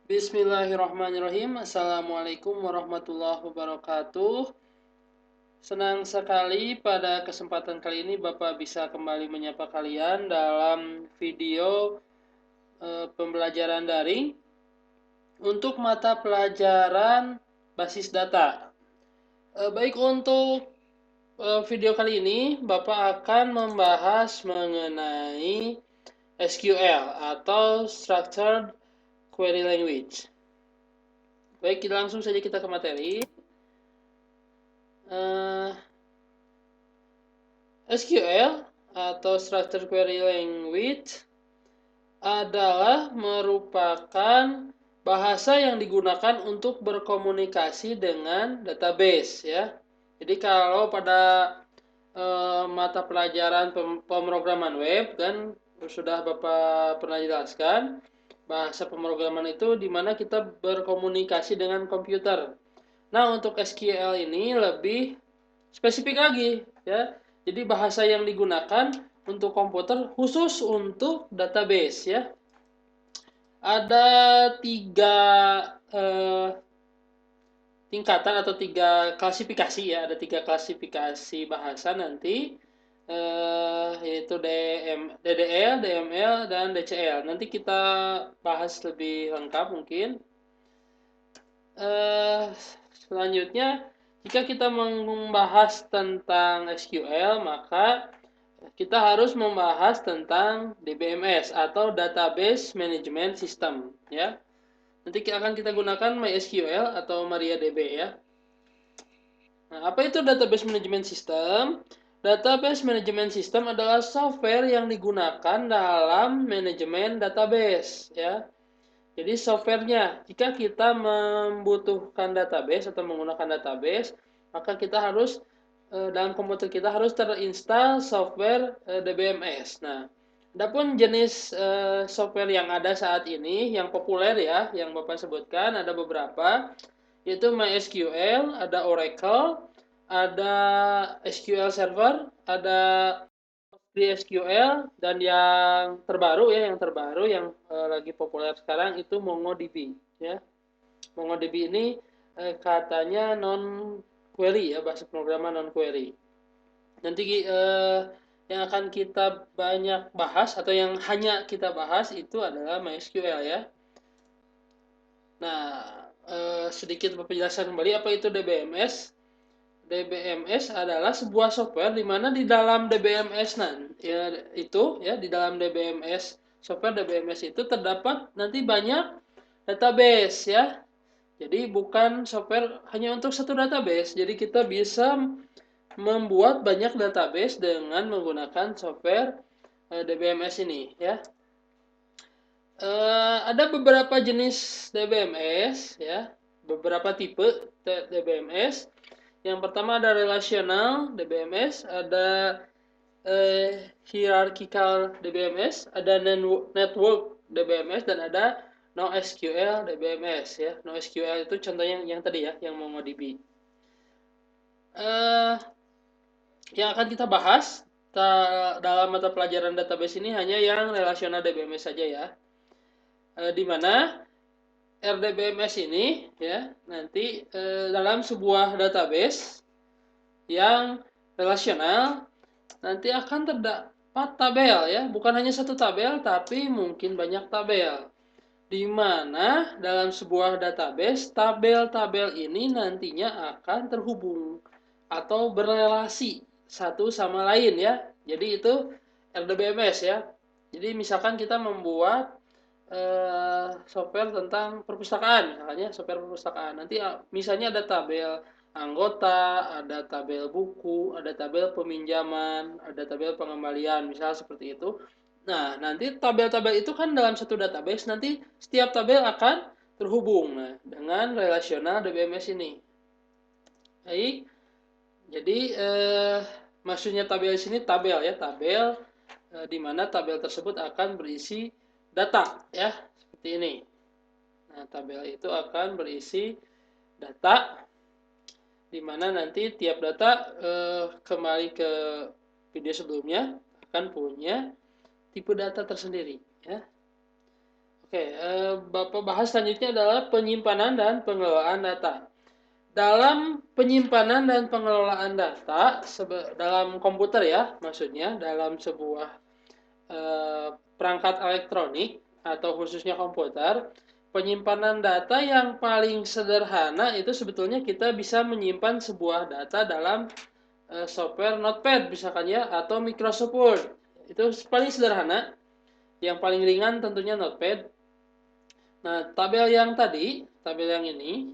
Bismillahirrahmanirrahim. Assalamualaikum warahmatullahi wabarakatuh. Senang sekali pada kesempatan kali ini Bapak bisa kembali menyapa kalian dalam video pembelajaran daring untuk mata pelajaran basis data. Baik, untuk video kali ini Bapak akan membahas mengenai SQL atau Structured Query Language. Baik, langsung saja kita ke materi. SQL atau Structured Query Language adalah merupakan bahasa yang digunakan untuk berkomunikasi dengan database, ya. Jadi kalau pada mata pelajaran pemrograman web kan sudah Bapak pernah jelaskan, bahasa pemrograman itu di mana kita berkomunikasi dengan komputer. Nah, untuk SQL ini lebih spesifik lagi, ya. Jadi bahasa yang digunakan untuk komputer khusus untuk database, ya. Ada tiga eh, tingkatan atau tiga klasifikasi, ya. Ada tiga klasifikasi bahasa nanti, yaitu DDL, DML, dan DCL. Nanti kita bahas lebih lengkap mungkin. Selanjutnya, jika kita membahas tentang SQL, maka kita harus membahas tentang DBMS atau Database Management System, ya. Nanti akan kita gunakan MySQL atau MariaDB, ya. Nah, apa itu Database Management System? Database Management System adalah software yang digunakan dalam manajemen database, ya. Jadi softwarenya, jika kita membutuhkan database atau menggunakan database, maka kita harus dalam komputer kita harus terinstall software DBMS. Nah, adapun jenis software yang ada saat ini yang populer, ya, yang Bapak sebutkan ada beberapa, yaitu MySQL, ada Oracle, ada SQL Server, ada SQL, dan yang terbaru, ya, yang lagi populer sekarang itu MongoDB, ya. MongoDB ini katanya non query, ya, bahasa pemrograman non query. Nanti yang akan kita banyak bahas atau yang hanya kita bahas itu adalah MySQL, ya. Nah, sedikit penjelasan kembali apa itu DBMS. DBMS adalah sebuah software di mana di dalam DBMS ya itu, ya, di dalam DBMS software DBMS itu terdapat nanti banyak database, ya. Jadi bukan software hanya untuk satu database. Jadi kita bisa membuat banyak database dengan menggunakan software DBMS ini, ya. Ada beberapa jenis DBMS, ya, beberapa tipe DBMS. Yang pertama ada relational DBMS, ada hierarchical DBMS, ada network DBMS, dan ada NoSQL DBMS, ya. NoSQL itu contohnya yang tadi, ya, yang MongoDB. Eh, yang akan kita bahas dalam mata pelajaran database ini hanya yang relational DBMS saja, ya. Di mana RDBMS ini, ya, nanti dalam sebuah database yang relasional nanti akan terdapat tabel, ya, bukan hanya satu tabel tapi mungkin banyak tabel, di mana dalam sebuah database tabel-tabel ini nantinya akan terhubung atau berrelasi satu sama lain, ya. Jadi itu RDBMS, ya. Jadi misalkan kita membuat software tentang perpustakaan, misalnya software perpustakaan. Nanti misalnya ada tabel anggota, ada tabel buku, ada tabel peminjaman, ada tabel pengembalian, misal seperti itu. Nah, nanti tabel-tabel itu kan dalam satu database, nanti setiap tabel akan terhubung, nah, dengan relasional DBMS ini. Baik, jadi maksudnya tabel di sini tabel, ya, tabel di mana tabel tersebut akan berisi data, ya, seperti ini. Nah, tabel itu akan berisi data di mana nanti tiap data kembali ke video sebelumnya akan punya tipe data tersendiri, ya. Oke, Bapak bahas selanjutnya adalah penyimpanan dan pengelolaan data. Dalam penyimpanan dan pengelolaan data dalam komputer ya, maksudnya dalam sebuah perangkat elektronik atau khususnya komputer, penyimpanan data yang paling sederhana itu sebetulnya kita bisa menyimpan sebuah data dalam software Notepad misalkan ya, atau Microsoft Word. Itu paling sederhana. Yang paling ringan tentunya Notepad. Nah, tabel yang ini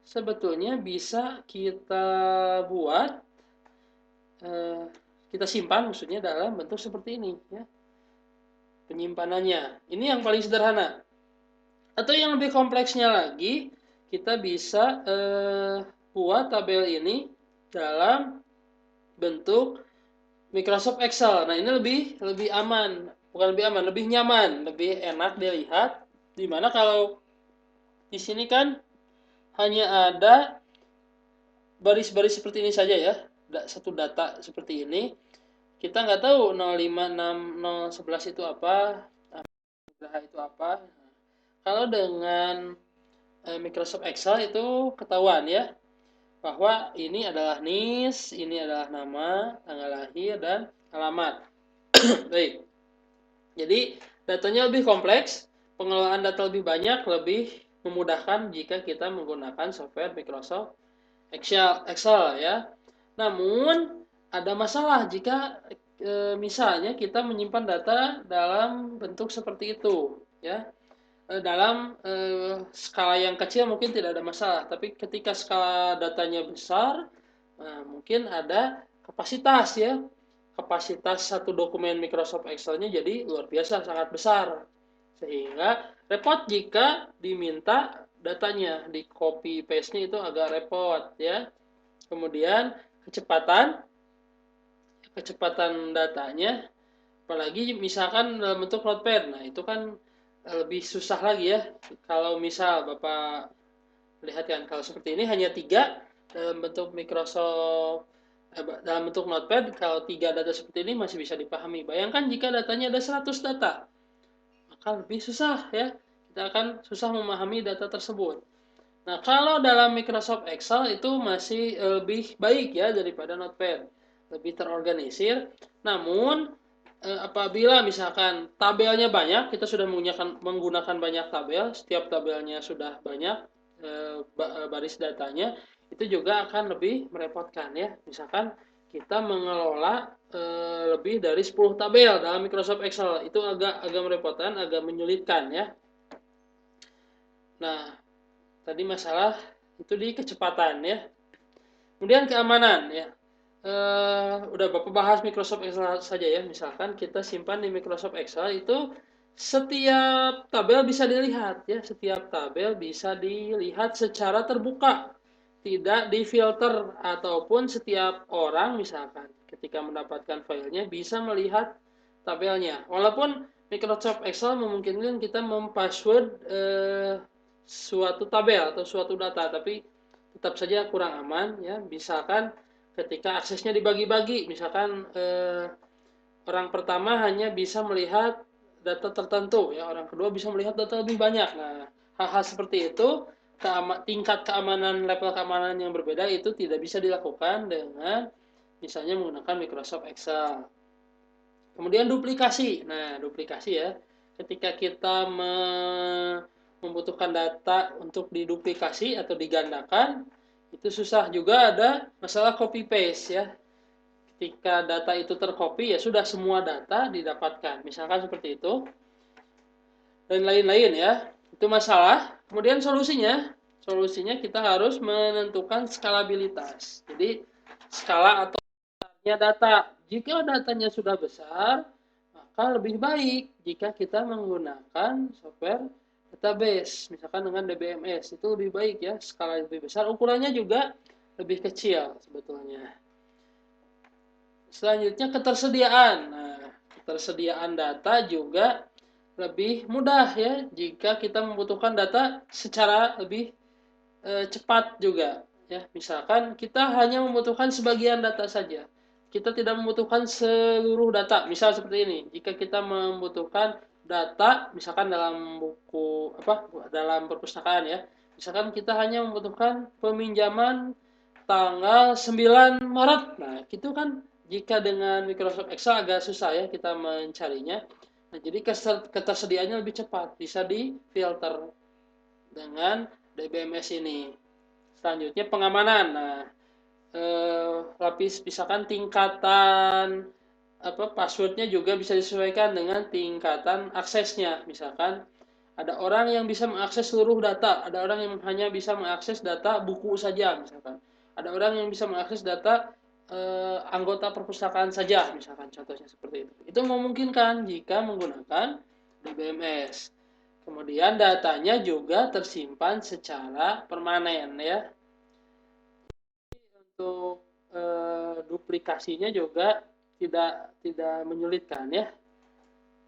sebetulnya bisa kita buat, eh, kita simpan maksudnya dalam bentuk seperti ini ya. Penyimpanannya. Ini yang paling sederhana. Atau yang lebih kompleksnya lagi, kita bisa buat tabel ini dalam bentuk Microsoft Excel. Nah, ini lebih aman, bukan lebih aman, lebih nyaman, lebih enak dilihat. Dimana kalau di sini kan hanya ada baris-baris seperti ini saja ya, satu data seperti ini. Kita nggak tahu 05, 6, 0, 11 itu apa, itu apa. Kalau dengan Microsoft Excel itu ketahuan ya, bahwa ini adalah NIS, ini adalah nama, tanggal lahir, dan alamat. Baik. Jadi datanya lebih kompleks, pengelolaan data lebih banyak, lebih memudahkan jika kita menggunakan software Microsoft Excel ya. Namun ada masalah jika misalnya kita menyimpan data dalam bentuk seperti itu ya. Dalam skala yang kecil mungkin tidak ada masalah, tapi ketika skala datanya besar, mungkin ada kapasitas ya. Kapasitas satu dokumen Microsoft Excel-nya jadi luar biasa, sangat besar. Sehingga repot jika diminta datanya, di copy paste-nya itu agak repot ya. Kemudian kecepatan kecepatan datanya, apalagi misalkan dalam bentuk notepad, nah itu kan lebih susah lagi ya. Kalau misal Bapak lihat kan, kalau seperti ini hanya 3 dalam bentuk Microsoft, dalam bentuk notepad, kalau 3 data seperti ini masih bisa dipahami. Bayangkan jika datanya ada 100 data, maka lebih susah ya, kita akan susah memahami data tersebut. Nah, kalau dalam Microsoft Excel itu masih lebih baik ya daripada Notepad, lebih terorganisir. Namun apabila misalkan tabelnya banyak, kita sudah menggunakan banyak tabel, setiap tabelnya sudah banyak baris datanya, itu juga akan lebih merepotkan ya. Misalkan kita mengelola lebih dari 10 tabel dalam Microsoft Excel, itu agak merepotkan, agak menyulitkan ya. Nah, tadi masalah itu di kecepatan ya. Kemudian keamanan ya. Udah Bapak bahas Microsoft Excel saja ya. Misalkan kita simpan di Microsoft Excel itu setiap tabel bisa dilihat ya. Setiap tabel bisa dilihat secara terbuka. Tidak difilter, ataupun setiap orang misalkan ketika mendapatkan filenya bisa melihat tabelnya. Walaupun Microsoft Excel memungkinkan kita mempassword suatu tabel atau suatu data, tapi tetap saja kurang aman ya. Misalkan ketika aksesnya dibagi-bagi, misalkan orang pertama hanya bisa melihat data tertentu ya, orang kedua bisa melihat data lebih banyak. Nah, hal-hal seperti itu, tingkat keamanan, level keamanan yang berbeda itu tidak bisa dilakukan dengan misalnya menggunakan Microsoft Excel. Kemudian duplikasi. Nah, duplikasi ya, ketika kita membutuhkan data untuk diduplikasi atau digandakan, itu susah. Juga ada masalah copy paste ya. Ketika data itu tercopy, ya sudah semua data didapatkan. Misalkan seperti itu. Dan lain-lain ya. Itu masalah. Kemudian solusinya kita harus menentukan skalabilitas. Jadi skala atau besarnya data. Jika datanya sudah besar, maka lebih baik jika kita menggunakan software database, misalkan dengan DBMS. Itu lebih baik ya, skala lebih besar, ukurannya juga lebih kecil sebetulnya. Selanjutnya ketersediaan. Nah, ketersediaan data juga lebih mudah ya jika kita membutuhkan data secara lebih cepat juga ya. Misalkan kita hanya membutuhkan sebagian data saja, kita tidak membutuhkan seluruh data. Misal seperti ini, jika kita membutuhkan data, misalkan dalam buku dalam perpustakaan ya. Misalkan kita hanya membutuhkan peminjaman tanggal 9 Maret. Nah, itu kan jika dengan Microsoft Excel agak susah ya kita mencarinya. Nah, jadi ketersediaannya lebih cepat, bisa difilter dengan DBMS ini. Selanjutnya pengamanan. Nah, lapis misalkan tingkatan passwordnya juga bisa disesuaikan dengan tingkatan aksesnya. Misalkan ada orang yang bisa mengakses seluruh data, ada orang yang hanya bisa mengakses data buku saja, misalkan. Ada orang yang bisa mengakses data anggota perpustakaan saja, misalkan contohnya seperti itu. Itu memungkinkan jika menggunakan DBMS. Kemudian datanya juga tersimpan secara permanen ya. Untuk duplikasinya juga tidak menyulitkan ya,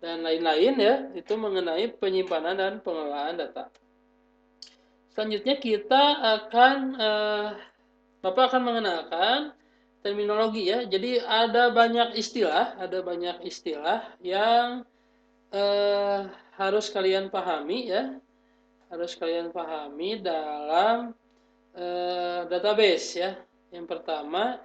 dan lain-lain ya, itu mengenai penyimpanan dan pengelolaan data. Selanjutnya kita akan Bapak akan mengenalkan terminologi ya. Jadi ada banyak istilah yang harus kalian pahami ya, harus kalian pahami dalam database ya. Yang pertama,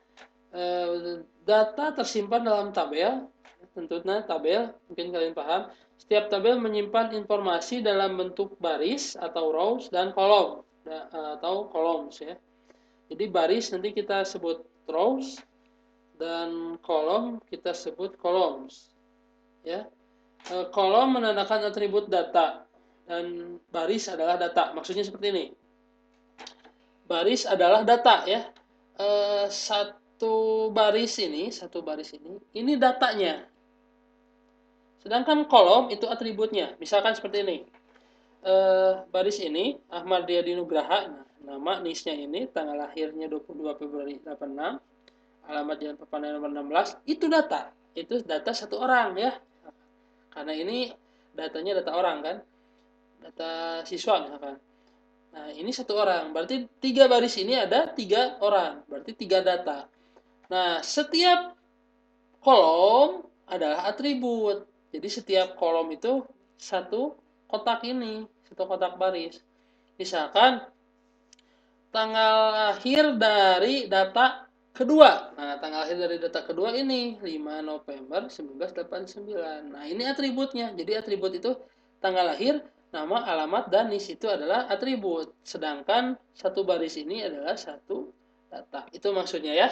data tersimpan dalam tabel. Tentunya tabel, mungkin kalian paham. Setiap tabel menyimpan informasi dalam bentuk baris atau rows dan kolom atau columns ya. Jadi baris nanti kita sebut rows dan kolom kita sebut columns ya. Kolom menandakan atribut data dan baris adalah data. Maksudnya seperti ini. Baris adalah data ya. Satu baris ini datanya. Sedangkan kolom itu atributnya. Misalkan seperti ini. Baris ini Ahmad Riyadi Nugraha. Nah, nama NIS-nya ini tanggal lahirnya 22 Februari 86, alamat Jalan Pepandangan nomor 16, itu data. Itu data satu orang ya. Karena ini datanya data orang kan. Data siswa misalkan. Nah, ini satu orang. Berarti 3 baris ini ada 3 orang. Berarti 3 data. Nah, setiap kolom adalah atribut. Jadi setiap kolom itu satu kotak ini, satu kotak baris. Misalkan tanggal lahir dari data kedua. Nah, tanggal lahir dari data kedua ini 5 November 1989. Nah, ini atributnya. Jadi atribut itu tanggal lahir, nama, alamat, dan NIS itu adalah atribut. Sedangkan satu baris ini adalah satu data. Itu maksudnya ya.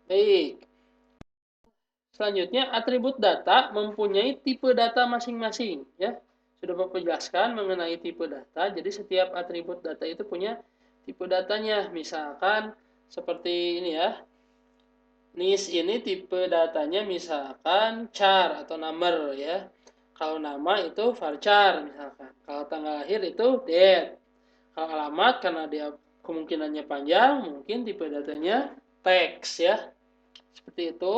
Baik. Selanjutnya, atribut data mempunyai tipe data masing-masing. Ya, sudah Bapak jelaskan mengenai tipe data. Jadi setiap atribut data itu punya tipe datanya. Misalkan seperti ini ya. NIS ini tipe datanya misalkan char atau number ya. Kalau nama itu varchar misalkan. Kalau tanggal lahir itu date. Kalau alamat karena dia kemungkinannya panjang, mungkin tipe datanya text ya. Seperti itu.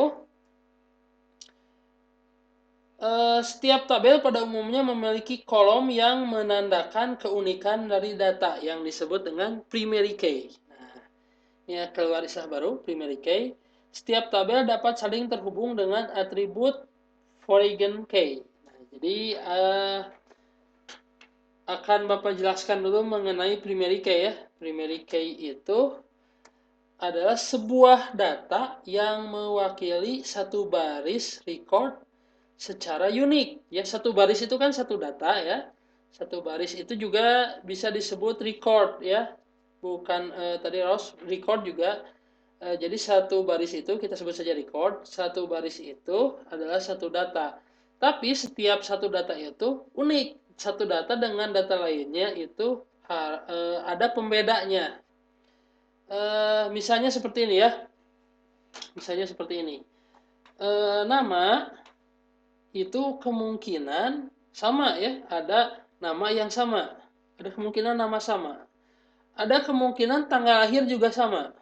Setiap tabel pada umumnya memiliki kolom yang menandakan keunikan dari data yang disebut dengan primary key. Nah, ini keluar istilah baru, primary key. Setiap tabel dapat saling terhubung dengan atribut foreign key. Nah, jadi akan Bapak jelaskan dulu mengenai primary key ya. Primary key itu adalah sebuah data yang mewakili satu baris record secara unik ya. Satu baris itu kan satu data ya. Satu baris itu juga bisa disebut record ya, bukan tadi rows, record juga. Jadi satu baris itu kita sebut saja record. Satu baris itu adalah satu data, tapi setiap satu data itu unik. Satu data dengan data lainnya itu ada pembedanya. Misalnya seperti ini ya. Misalnya seperti ini. Nama itu kemungkinan sama ya, ada nama yang sama, ada kemungkinan nama sama, ada kemungkinan tanggal lahir juga sama,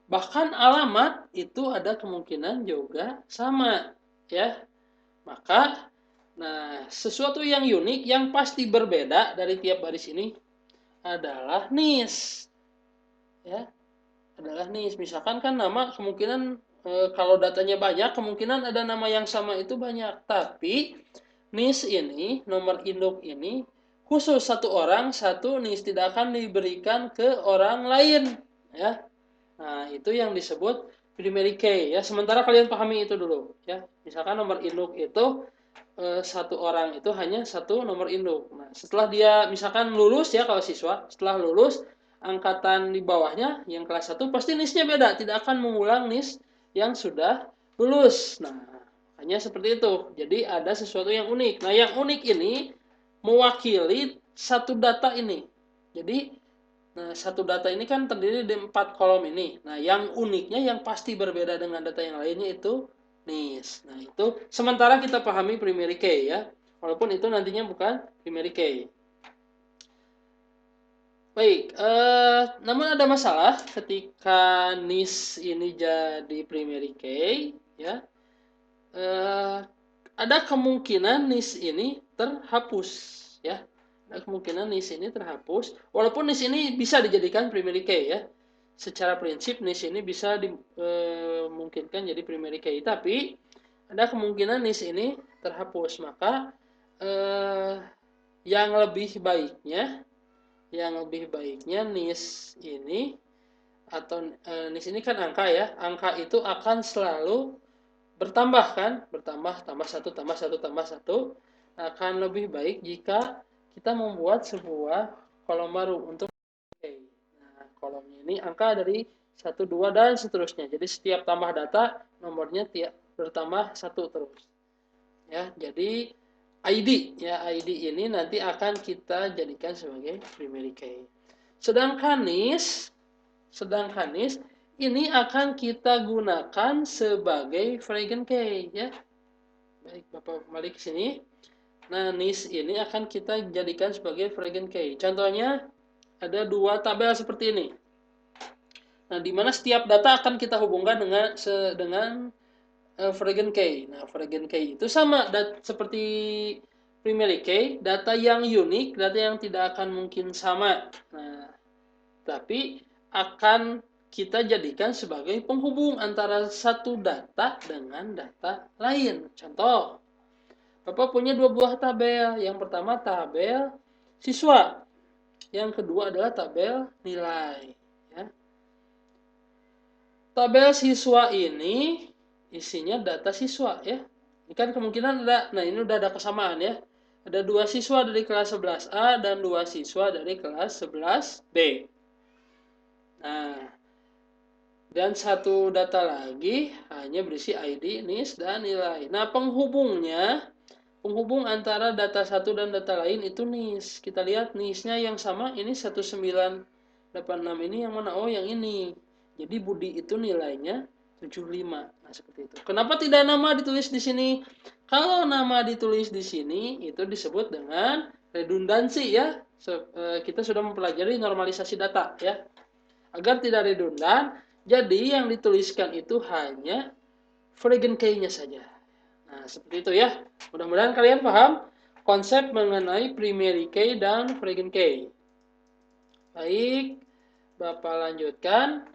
bahkan alamat itu ada kemungkinan juga sama ya. Maka sesuatu yang unik yang pasti berbeda dari tiap baris ini adalah NIS ya, adalah NIS. Misalkan kan nama kemungkinan kalau datanya banyak, kemungkinan ada nama yang sama itu banyak. Tapi NIS ini, nomor induk ini, khusus satu orang, satu NIS, tidak akan diberikan ke orang lain. Ya. Nah, itu yang disebut primary key. Ya. Sementara kalian pahami itu dulu. Ya. Misalkan nomor induk itu satu orang itu hanya satu nomor induk. Nah, setelah dia misalkan lulus ya kalau siswa, setelah lulus angkatan di bawahnya yang kelas 1 pasti NIS-nya beda, tidak akan mengulang NIS yang sudah lulus. Nah, hanya seperti itu. Jadi ada sesuatu yang unik. Nah, yang unik ini mewakili satu data ini. Jadi satu data ini kan terdiri dari 4 kolom ini. Nah, yang uniknya yang pasti berbeda dengan data yang lainnya itu NIS. Nah, itu sementara kita pahami primary key ya. Walaupun itu nantinya bukan primary key. Baik, namun ada masalah ketika NIS ini jadi primary key ya. Ada kemungkinan NIS ini terhapus ya. Ada kemungkinan NIS ini terhapus walaupun NIS ini bisa dijadikan primary key ya. Secara prinsip NIS ini bisa dimungkinkan jadi primary key, tapi ada kemungkinan NIS ini terhapus. Maka yang lebih baiknya NIS ini atau NIS ini kan angka ya. Angka itu akan selalu bertambah kan, bertambah, tambah satu, tambah satu, tambah satu. Akan lebih baik jika kita membuat sebuah kolom baru untuk nah, kolomnya ini angka dari 1, 2 dan seterusnya. Jadi setiap tambah data nomornya bertambah satu terus. Ya, jadi ID ini nanti akan kita jadikan sebagai primary key. Sedangkan NIS ini akan kita gunakan sebagai fragment key ya. Baik, Bapak balik ke sini. Nah, NIS ini akan kita jadikan sebagai fragment key. Contohnya ada dua tabel seperti ini. Nah, di mana setiap data akan kita hubungkan dengan fragment key. Nah, fragment key itu sama seperti primary key, data yang unik, data yang tidak akan mungkin sama. Nah, tapi akan kita jadikan sebagai penghubung antara satu data dengan data lain. Contoh, Bapak punya dua buah tabel. Yang pertama tabel siswa, yang kedua adalah tabel nilai. Ya. Tabel siswa ini isinya data siswa ya. Ini kan kemungkinan ada, nah ini udah ada kesamaan ya. Ada dua siswa dari kelas 11A dan dua siswa dari kelas 11B. Nah, dan satu data lagi hanya berisi ID, NIS, dan nilai. Nah, penghubung antara data satu dan data lain itu NIS. Kita lihat NIS-nya yang sama, ini 1986 ini yang mana? Oh, yang ini. Jadi Budi itu nilainya 75. Nah, seperti itu. Kenapa tidak nama ditulis di sini? Kalau nama ditulis di sini, itu disebut dengan redundansi ya. Kita sudah mempelajari normalisasi data ya. Agar tidak redundan, jadi yang dituliskan itu hanya fragment key-nya saja. Nah, seperti itu ya. Mudah-mudahan kalian paham konsep mengenai primary key dan fragment key. Baik, Bapak lanjutkan.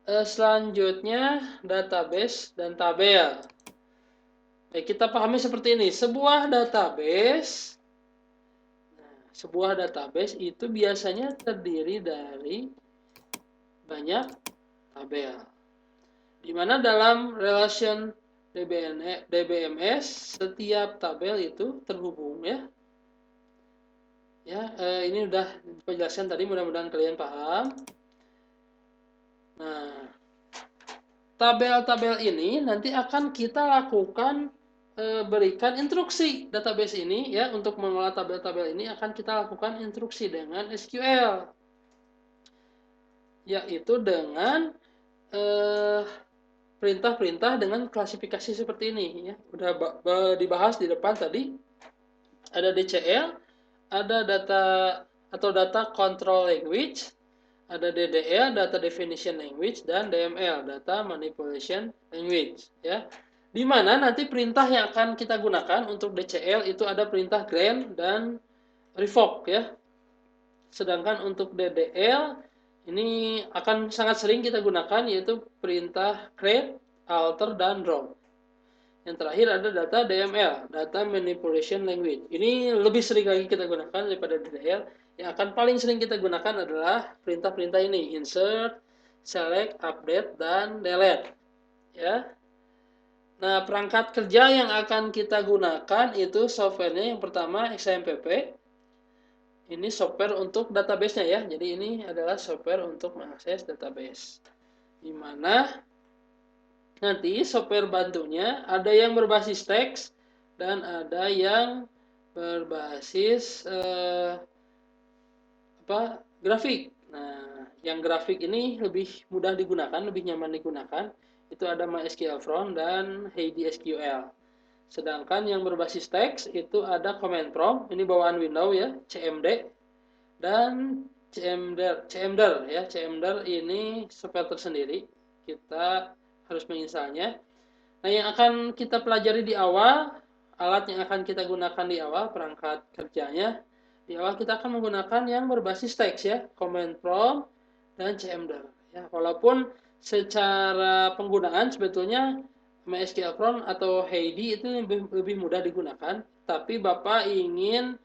Selanjutnya database dan tabel. Baik, kita pahami seperti ini. Sebuah database itu biasanya terdiri dari banyak tabel. Di mana dalam relation DBMS setiap tabel itu terhubung ya. Ya, ini udah penjelasan tadi, mudah-mudahan kalian paham. Nah, tabel-tabel ini nanti akan kita lakukan berikan instruksi database ini ya. Untuk mengolah tabel-tabel ini akan kita lakukan instruksi dengan SQL, yaitu dengan perintah-perintah dengan klasifikasi seperti ini ya. Udah dibahas di depan tadi. Ada DCL, ada data atau data control language, ada DDL, data definition language, dan DML, data manipulation language ya. Di mana nanti perintah yang akan kita gunakan untuk DCL itu ada perintah grant dan revoke ya. Sedangkan untuk DDL ini akan sangat sering kita gunakan yaitu perintah create alter, dan drop. Yang terakhir ada data DML, Data Manipulation Language. Ini lebih sering lagi kita gunakan daripada DDL. Yang akan paling sering kita gunakan adalah perintah-perintah ini, insert, select, update, dan delete. Ya. Nah, perangkat kerja yang akan kita gunakan itu softwarenya yang pertama XAMPP. Ini software untuk database-nya ya. Jadi ini adalah software untuk mengakses database. Di mana nanti software bantunya ada yang berbasis teks dan ada yang berbasis grafik. Nah, yang grafik ini lebih mudah digunakan, lebih nyaman digunakan. Itu ada MySQL Front dan Heidi SQL. Sedangkan yang berbasis teks itu ada Command Prompt, ini bawaan Windows ya, CMD dan CMDR ya. CMDR ini software tersendiri. Kita harus menginstalnya. Nah, yang akan kita pelajari di awal, alat yang akan kita gunakan di awal, perangkat kerjanya, di awal kita akan menggunakan yang berbasis teks ya, Command Prompt dan CMDR. Ya, walaupun secara penggunaan sebetulnya MySQL Front atau Heidi itu lebih mudah digunakan, tapi Bapak ingin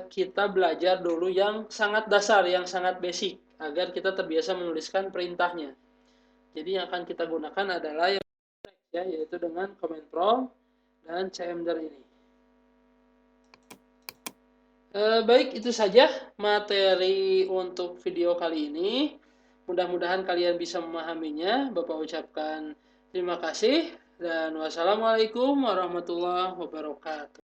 kita belajar dulu yang sangat dasar, yang sangat basic, agar kita terbiasa menuliskan perintahnya. Jadi yang akan kita gunakan adalah yang ya, yaitu dengan Command Prompt dan CMDR ini. Baik, itu saja materi untuk video kali ini. Mudah-mudahan kalian bisa memahaminya. Bapak ucapkan terima kasih dan wassalamualaikum warahmatullahi wabarakatuh.